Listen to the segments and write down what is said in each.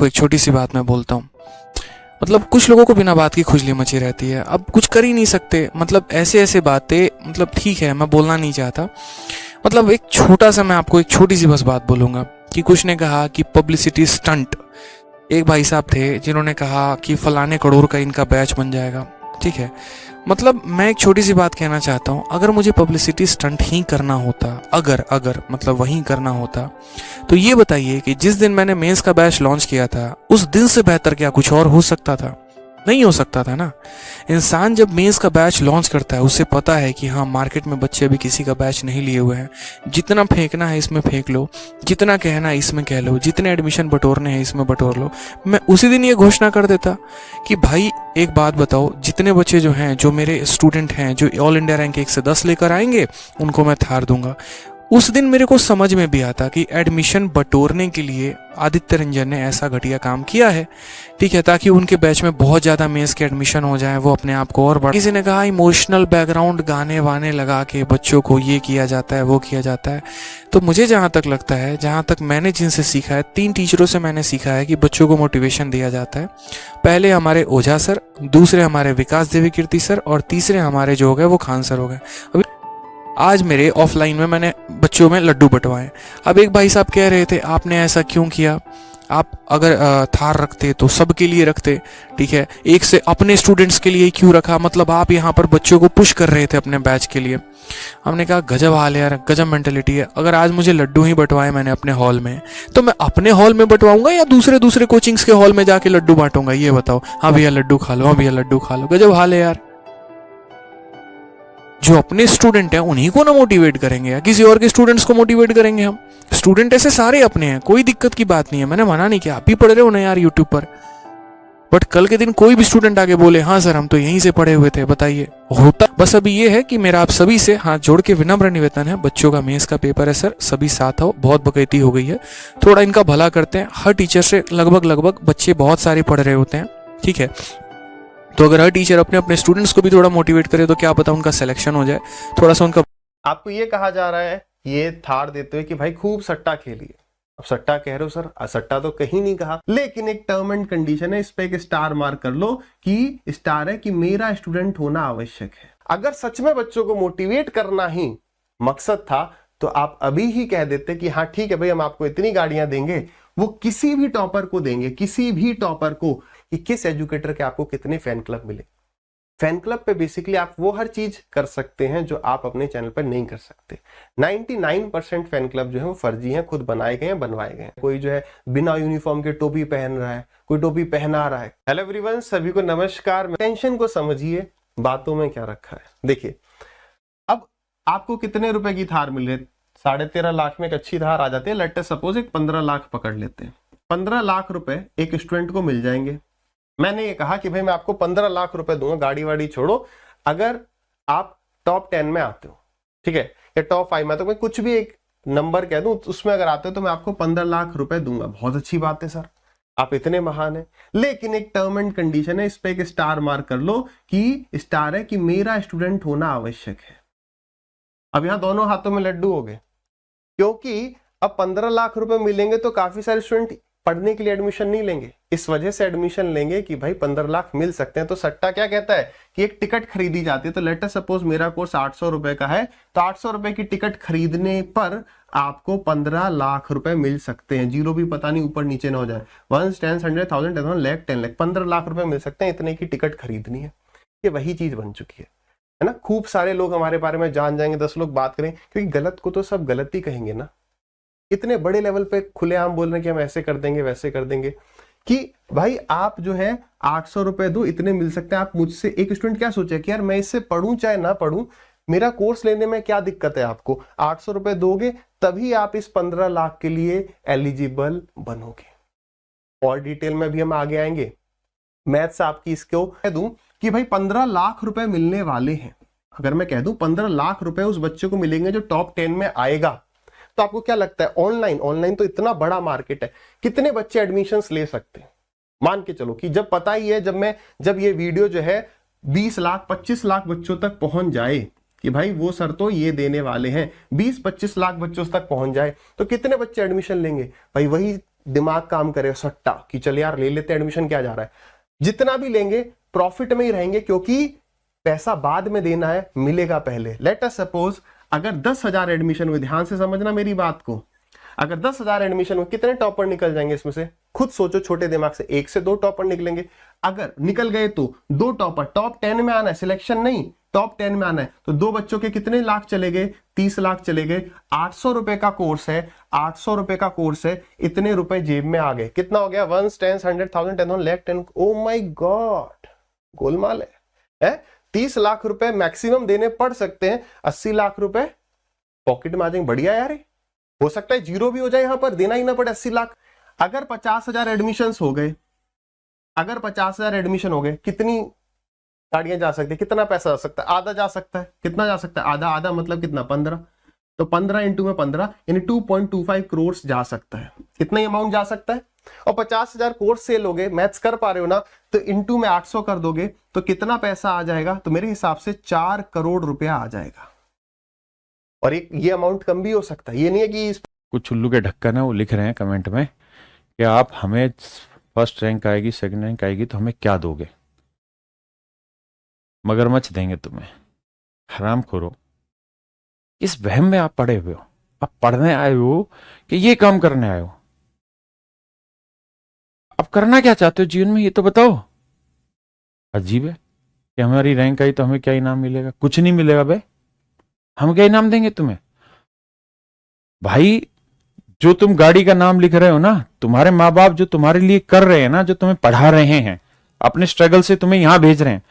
आपको एक छोटी सी बात मैं बोलता हूँ। मतलब कुछ लोगों को बिना बात की खुजली मची रहती है, अब कुछ कर ही नहीं सकते। मतलब ऐसे ऐसे बातें, मतलब ठीक है मैं बोलना नहीं चाहता। मतलब एक छोटा सा मैं आपको एक छोटी सी बस बात बोलूँगा कि कुछ ने कहा कि पब्लिसिटी स्टंट। एक भाई साहब थे जिन्होंने कहा कि फलाने करोड़ का इनका बैच बन जाएगा। ठीक है, मतलब मैं एक छोटी सी बात कहना चाहता हूँ, अगर मुझे पब्लिसिटी स्टंट ही करना होता, अगर अगर मतलब वही करना होता, तो ये बताइए कि जिस दिन मैंने मेंस का बैच लॉन्च किया था उस दिन से बेहतर क्या कुछ और हो सकता था? नहीं हो सकता था ना। इंसान जब मेंस का बैच लॉन्च करता है उसे पता है कि हाँ मार्केट में बच्चे अभी किसी का बैच नहीं लिए हुए हैं, जितना फेंकना है इसमें फेंक लो, जितना कहना है इसमें कह लो, जितने एडमिशन बटोरने हैं इसमें बटोर लो। मैं उसी दिन ये घोषणा कर देता कि भाई एक बात बताओ, जितने बच्चे जो हैं, जो मेरे स्टूडेंट हैं, जो ऑल इंडिया रैंक 1 से 10 लेकर आएंगे उनको मैं थार दूंगा। उस दिन मेरे को समझ में भी आता कि एडमिशन बटोरने के लिए आदित्य रंजन ने ऐसा घटिया काम किया है। ठीक है, ताकि उनके बैच में बहुत ज़्यादा मेंस के एडमिशन हो जाए, वो अपने आप को और बढ़ा। किसी ने कहा इमोशनल बैकग्राउंड गाने वाने लगा के बच्चों को ये किया जाता है वो किया जाता है। तो मुझे जहाँ तक लगता है, जहाँ तक मैंने जिनसे सीखा है, 3 टीचरों से मैंने सीखा है कि बच्चों को मोटिवेशन दिया जाता है। पहले हमारे ओझा सर, दूसरे हमारे विकास देवी कीर्ति सर, और तीसरे हमारे जो हो गए वो खान सर हो गए। अभी आज मेरे ऑफलाइन में मैंने बच्चों में लड्डू बंटवाए। अब एक भाई साहब कह रहे थे आपने ऐसा क्यों किया, आप अगर थार रखते तो सबके लिए रखते। ठीक है, एक से अपने स्टूडेंट्स के लिए क्यों रखा, मतलब आप यहाँ पर बच्चों को पुश कर रहे थे अपने बैच के लिए। हमने कहा गजब हाल है यार, गजब मेंटेलिटी है। अगर आज मुझे लड्डू ही बंटवाए मैंने अपने हॉल में, तो मैं अपने हॉल में बंटवाऊंगा या दूसरे दूसरे कोचिंग्स के हॉल में जाके लड्डू बांटूंगा? ये बताओ। हाँ भैया लड्डू खा लो, हाँ भैया लड्डू खा लो। गजब हाल है यार। जो अपने स्टूडेंट हैं उन्हीं को ना मोटिवेट करेंगे या किसी और के स्टूडेंट्स को मोटिवेट करेंगे हम? स्टूडेंट ऐसे सारे अपने हैं, कोई दिक्कत की बात नहीं है। मैंने मना नहीं किया, आप भी पढ़ रहे हो ना यार यूट्यूब पर। बट कल के दिन कोई भी स्टूडेंट आके बोले हाँ सर हम तो यहीं से पढ़े हुए थे, बताइए होता? बस अभी ये है कि मेरा आप सभी से हाथ जोड़ के विनम्र निवेदन है, बच्चों का मेंस का पेपर है सर, सभी साथ आओ। बहुत बकैती हो गई है, थोड़ा इनका भला करते हैं। हर टीचर से लगभग बच्चे बहुत सारे पढ़ रहे होते हैं। ठीक है, तो अगर हर टीचर अपने अपने स्टूडेंट्स को भी थोड़ा मोटिवेट करे तो क्या पता उनका सिलेक्शन हो जाए, थोड़ा सा उनका। आपको ये कहा जा रहा है ये थार देते हुए कि भाई खूब सट्टा खेलिए। अब सट्टा कह रहे हो सर, सट्टा तो कहीं नहीं कहा, लेकिन एक टर्म एंड कंडीशन है, इस पे एक स्टार मार्क कर लो कि स्टार है कि मेरा स्टूडेंट होना आवश्यक है। अगर सच में बच्चों को मोटिवेट करना ही मकसद था तो आप अभी ही कह देते कि हाँ ठीक है भाई हम आपको इतनी गाड़ियां देंगे, वो किसी भी टॉपर को देंगे, किसी भी टॉपर को, कि किस एजुकेटर के आपको कितने फैन क्लब मिले। फैन क्लब पे बेसिकली आप वो हर चीज कर सकते हैं जो आप अपने चैनल पर नहीं कर सकते। 99% फैन क्लब जो है वो फर्जी हैं, खुद बनाए गए हैं, बनवाए गए हैं। कोई जो है बिना यूनिफॉर्म के टोपी पहन रहा है, कोई टोपी पहना रहा है। हेलो एवरीवन, सभी को नमस्कार। टेंशन को समझिए, बातों में क्या रखा है। देखिए अब आपको कितने रुपए की थार मिल रही है? 13.5 लाख में एक अच्छी थार आ जाती है। लेट अस सपोज एक 15 लाख पकड़ लेते हैं। 15 लाख रुपए एक स्टूडेंट को मिल जाएंगे। मैंने ये कहा कि भाई मैं आपको 15 लाख रुपए दूंगा, गाड़ी वाड़ी छोड़ो, अगर आप टॉप 10 में आते हो, ठीक है, या टॉप 5 में, तो मैं कुछ भी एक नंबर कह दूं उसमें अगर आते हो तो मैं आपको 15 लाख रुपए दूंगा। बहुत अच्छी बात है सर, आप इतने महान हैं, लेकिन एक टर्म एंड कंडीशन है, इस पे एक स्टार मार्क कर लो कि स्टार है कि मेरा स्टूडेंट होना आवश्यक है। अब यहां दोनों हाथों में लड्डू हो गए, क्योंकि अब 15 लाख रुपए मिलेंगे तो काफी सारे स्टूडेंट पढ़ने के लिए एडमिशन नहीं लेंगे, इस वजह से एडमिशन लेंगे कि भाई 15 लाख मिल सकते हैं। तो सट्टा क्या कहता है कि एक टिकट खरीदी जाती है। तो लेट अस सपोज मेरा कोर्स 800 रुपए का है, तो 800 रुपए की टिकट खरीदने पर आपको 15 लाख रुपए मिल सकते हैं। जीरो भी पता नहीं ऊपर नीचे ना हो जाए, 1 10 100 1000 10 लाख 10 लाख 15 लाख रुपए मिल सकते हैं, इतने की टिकट खरीदनी है। ये वही चीज बन चुकी है ना। खूब सारे लोग हमारे बारे में जान जाएंगे, 10 लोग बात करें, क्योंकि गलत को तो सब गलत ही कहेंगे ना। इतने बड़े लेवल पे खुलेआम बोल रहे हैं कि हम ऐसे कर देंगे वैसे कर देंगे, कि भाई आप जो है 800 रुपए दो, इतने मिल सकते हैं। आप मुझसे, एक स्टूडेंट क्या सोचे कि यार मैं इससे पढ़ूं चाहे ना पढ़ूं, मेरा कोर्स लेने में क्या दिक्कत है? आपको 800 रुपए दोगे तभी आप इस 15 लाख के लिए एलिजिबल बनोगे। और डिटेल में भी हम आगे आएंगे। मैथ्स आपकी इसको कह दूं कि भाई 15 लाख रुपए मिलने वाले हैं। अगर मैं कह दूं 15 लाख रुपए उस बच्चे को मिलेंगे जो टॉप 10 में आएगा, तो आपको क्या लगता है? ऑनलाइन तो इतना बड़ा मार्केट है, कितने बच्चे एडमिशंस ले सकते हैं? मान के चलो कि जब पता ही है, जब ये वीडियो जो है 20 लाख 25 लाख बच्चों तक पहुंच जाए कि भाई वो सर तो ये देने वाले हैं, 20-25 लाख बच्चों तक पहुंच जाए, तो कितने बच्चे एडमिशन लेंगे? भाई वही दिमाग काम करे सट्टा कि चल यार ले लेते एडमिशन, क्या जा रहा है, जितना भी लेंगे प्रॉफिट में ही रहेंगे, क्योंकि पैसा बाद में देना है, मिलेगा पहले। लेट अस सपोज अगर 10,000 एडमिशन हुए, ध्यान से समझना मेरी बात को, अगर 10,000 एडमिशन हुए कितने टॉपर निकल जाएंगे इसमें से, खुद सोचो छोटे दिमाग से, 1 से 2 टॉपर निकलेंगे। अगर निकल गए तो 2 टॉपर, टॉप 10 में आना है, सिलेक्शन नहीं, टॉप 10 में आना है, तो 2 बच्चों के कितने लाख चले गए, 30 लाख चले गए। 800 रुपए का कोर्स है, 800 रुपए का कोर्स है, इतने रुपए जेब में आ गए। कितना हो गया, 1 10 100,000 10 lakh 10, oh my God, Golmaal है। 30 लाख रुपए मैक्सिमम देने पड़ सकते हैं, 80 लाख रुपए पॉकेट में आ जाएंगे। बढ़िया यार, हो सकता है जीरो भी हो जाए, यहां पर देना ही ना पड़े 80 लाख। अगर 50,000 एडमिशन हो गए, अगर 50,000 एडमिशन हो गए, कितनी गाड़ियां जा सकती है, कितना पैसा जा सकता है, आधा जा सकता है। कितना जा सकता है, आधा, आधा मतलब कितना, 15, तो 15 इंटू में 15 यानी 2.25 करोड़ जा सकता है, इतना ही अमाउंट जा सकता है। और 50,000 कोर्स सेल हो गए, मैथ्स कर पा रहे हो ना, तो इंटू में 800 कर दोगे तो कितना पैसा आ जाएगा, तो मेरे हिसाब से 4 करोड़ रुपया आ जाएगा। और ये अमाउंट कम भी हो सकता है, ये नहीं है कि कुछ उल्लू के ढक्कन है वो लिख रहे हैं कमेंट में कि आप हमें फर्स्ट रैंक आएगी, सेकंड रैंक आएगी तो हमें क्या दोगे, मगरमच्छ देंगे तुम्हें। हरामखोरो, इस वहम में आप पड़े हुए हो, आप पढ़ने आए हो कि ये काम करने आए हो, आप करना क्या चाहते हो जीवन में ये तो बताओ। अजीब है कि हमारी रैंक आई तो हमें क्या इनाम मिलेगा, कुछ नहीं मिलेगा बे, हम क्या इनाम देंगे तुम्हें। भाई जो तुम गाड़ी का नाम लिख रहे हो ना, तुम्हारे माँ बाप जो तुम्हारे लिए कर रहे हैं ना, जो तुम्हें पढ़ा रहे हैं, अपने स्ट्रगल से तुम्हें यहां भेज रहे हैं,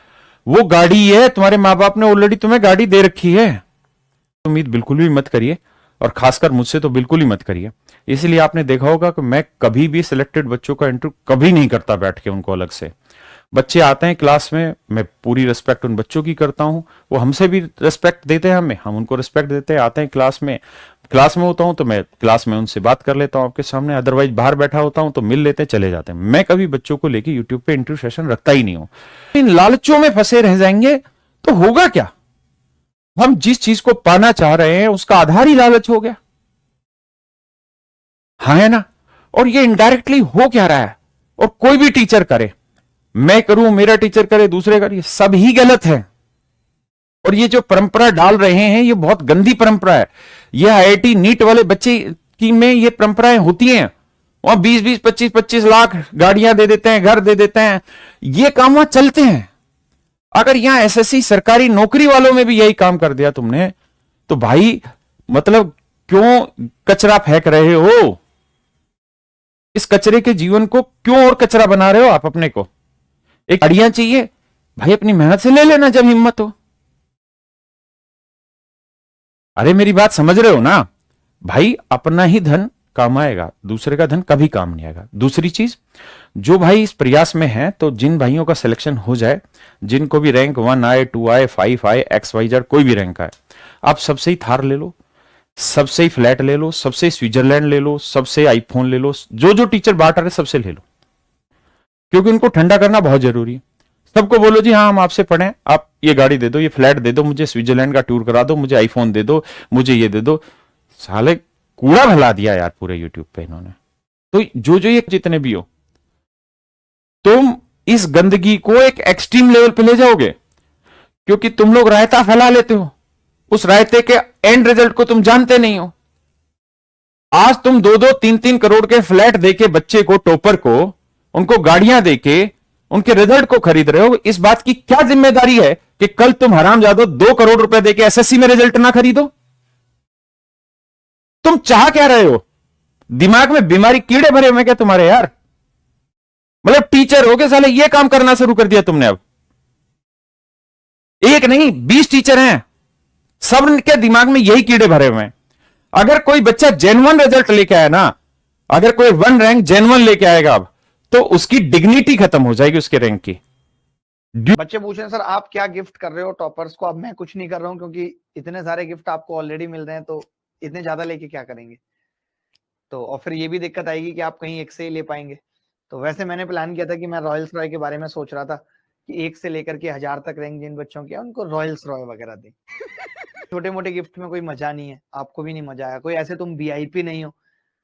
वो गाड़ी है, तुम्हारे माँ बाप ने ऑलरेडी तुम्हें गाड़ी दे रखी है। उम्मीद बिल्कुल भी मत करिए, और खासकर मुझसे तो बिल्कुल ही मत करिए। इसलिए आपने देखा होगा कि मैं कभी भी सिलेक्टेड बच्चों का इंटरव्यू कभी नहीं करता बैठ के उनको अलग से। बच्चे आते हैं क्लास में, मैं पूरी रिस्पेक्ट उन बच्चों की करता हूं, वो हमसे भी रिस्पेक्ट देते हैं, हमें, हम उनको रिस्पेक्ट देते हैं। आते हैं क्लास में होता हूं तो मैं क्लास में उनसे बात कर लेता हूं आपके सामने, अदरवाइज बाहर बैठा होता हूं तो मिल लेते हैं, चले जाते हैं। मैं कभी बच्चों को लेके यूट्यूब पे इंटरव्यू सेशन रखता ही नहीं हूं। इन लालचों में फंसे रह जाएंगे तो होगा क्या, हम जिस चीज को पाना चाह रहे हैं उसका आधार ही लालच हो गया, हाँ है ना। और ये इनडायरेक्टली हो क्या रहा है, और कोई भी टीचर करे, मैं करूं, मेरा टीचर करे, दूसरे करे, सब ही गलत है। और ये जो परंपरा डाल रहे हैं ये बहुत गंदी परंपरा है। ये आईआईटी नीट वाले बच्चे की में ये परंपराएं होती हैं, वहां 20-20 25-25 लाख गाड़ियां दे देते हैं, घर दे देते हैं, ये काम वहां चलते हैं। अगर यहां एसएससी सरकारी नौकरी वालों में भी यही काम कर दिया तुमने, तो भाई मतलब क्यों कचरा फेंक रहे हो, इस कचरे के जीवन को क्यों और कचरा बना रहे हो आप अपने को। एक गाड़ियां चाहिए भाई, अपनी मेहनत से ले लेना जब हिम्मत हो। अरे मेरी बात समझ रहे हो ना भाई, अपना ही धन काम आएगा, दूसरे का धन कभी काम नहीं आएगा। दूसरी चीज, जो भाई इस प्रयास में है, तो जिन भाइयों का सिलेक्शन हो जाए, जिनको भी रैंक 1 आए, 2 आए, 5 आए, XYZ कोई भी रैंक आए, आप सबसे ही थार ले लो, सबसे ही फ्लैट ले लो, सबसे स्विट्जरलैंड ले लो, सबसे आईफोन ले लो, जो जो टीचर बांट रहे सबसे ले लो, क्योंकि उनको ठंडा करना बहुत जरूरी है। सबको बोलो जी हाँ हम आपसे पढ़े, आप ये गाड़ी दे दो, ये फ्लैट दे दो, मुझे स्विट्जरलैंड का टूर करा दो, मुझे आईफोन दे दो, मुझे ये दे दो। साले कूड़ा भला दिया यार पूरे यूट्यूब पे इन्होंने। तो जो जो ये जितने भी हो, तुम इस गंदगी को एक एक्सट्रीम लेवल पे ले जाओगे, क्योंकि तुम लोग रायता फैला लेते हो, उस रायते के एंड रिजल्ट को तुम जानते नहीं हो। आज तुम 2-2 3-3 करोड़ के फ्लैट देके बच्चे को, टॉपर को, उनको गाड़ियां देके उनके रिजल्ट को खरीद रहे हो। इस बात की क्या जिम्मेदारी है कि कल तुम हरामजादो 2 करोड़ रुपए देके एसएससी में रिजल्ट ना खरीदो। तुम चाह क्या रहे हो, दिमाग में बीमारी कीड़े भरे हुए क्या तुम्हारे यार। मतलब टीचर हो गए साले, ये काम करना शुरू कर दिया तुमने। अब एक नहीं 20 टीचर हैं, सब के दिमाग में यही कीड़े भरे हुए हैं। अगर कोई बच्चा जेन्युइन रिजल्ट लेके आया ना, अगर कोई 1 रैंक जेन्युइन लेके आएगा अब, तो उसकी डिग्निटी खत्म हो जाएगी उसके रैंक की। बच्चे पूछ रहे हैं सर आप क्या गिफ्ट कर रहे हो टॉपर्स को। अब मैं कुछ नहीं कर रहा हूं, क्योंकि इतने सारे गिफ्ट आपको ऑलरेडी मिल रहे हैं, तो इतने ज्यादा लेके क्या करेंगे। तो और फिर ये भी दिक्कत आएगी कि आप कहीं एक से ही ले पाएंगे। तो वैसे मैंने प्लान किया था कि मैं रॉयल्स रॉय के बारे में सोच रहा था कि 1 से लेकर के 1000 तक रैंक जिन बच्चों के उनको रॉयल्स रॉय वगैरह दें। छोटे मोटे गिफ्ट में कोई मजा नहीं है, आपको भी नहीं मजा आया। कोई ऐसे तुम VIP नहीं हो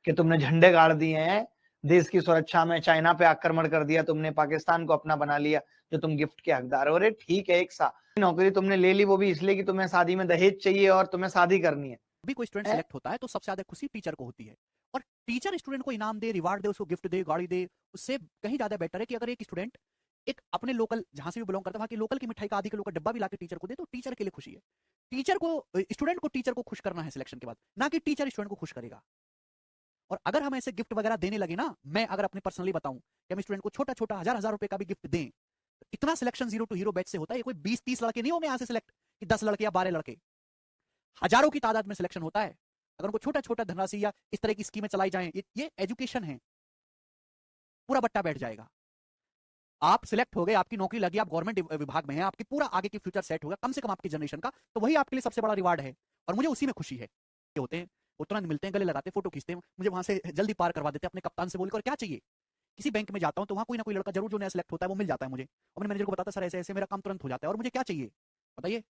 कि तुमने झंडे गाड़ दिए हैं देश की सुरक्षा में चाइना पे आक्रमण कर दिया तुमने, पाकिस्तान को अपना बना लिया, जो तुम गिफ्ट के हकदार हो। अरे ठीक है, एक नौकरी तुमने ले ली, वो भी इसलिए कि तुम्हें शादी में दहेज चाहिए और तुम्हें शादी करनी है। अभी कोई स्टूडेंट सिलेक्ट होता है तो सबसे ज्यादा खुशी टीचर को होती है, और टीचर स्टूडेंट को इनाम दे, रिवार्ड दे, उसको गिफ्ट दे, गाड़ी दे, उससे कहीं ज्यादा बेटर है कि अगर एक स्टूडेंट एक अपने लोकल जहां से भी बिलोंग करता है वहां की लोकल की मिठाई का आधी किलो का डब्बा भी लाके टीचर को दे, तो टीचर के लिए खुशी है। टीचर को स्टूडेंट को टीचर को खुश करना है सिलेक्शन के बाद, ना कि टीचर स्टूडेंट को खुश करेगा। और अगर हम ऐसे गिफ्ट वगैरह देने लगे ना, मैं अगर अपने पर्सनली बताऊं कि हम स्टूडेंट को छोटा छोटा 1000 रुपए का भी गिफ्ट दें, तो इतना सिलेक्शन 0 to हीरो बैच से होता है। ये कोई 20-30 लड़के नहीं होंगे यहाँ से सिलेक्ट कि 10 लड़के या 12 लड़के, हजारों की तादाद में सिलेक्शन होता है। अगर उनको छोटा छोटा धनराशि या इस तरह की स्कीमें चलाई जाएं, ये एजुकेशन है, पूरा बट्टा बैठ जाएगा। आप सिलेक्ट हो गए, आपकी नौकरी लगी, आप गवर्नमेंट विभाग में हैं, आपकी पूरा आगे की फ्यूचर सेट होगा, कम से कम आपकी जनरेशन का, तो वही आपके लिए सबसे बड़ा रिवार्ड है। और मुझे उसी में खुशी है। ये होते हैं, वो तुरंत मिलते हैं, गले लगाते हैं, फोटो खींचते हैं, मुझे वहां से जल्दी पार करवा देते हैं अपने कप्तान से बोलकर, क्या चाहिए। किसी बैंक में जाता हूं तो वहां कोई ना कोई लड़का जरूर जो नया सिलेक्ट होता है वो मिल जाता है मुझे, और मैंने मैनेजर को बताता सर ऐसे ऐसे मेरा काम तुरंत हो जाता है, और मुझे क्या चाहिए बताइए,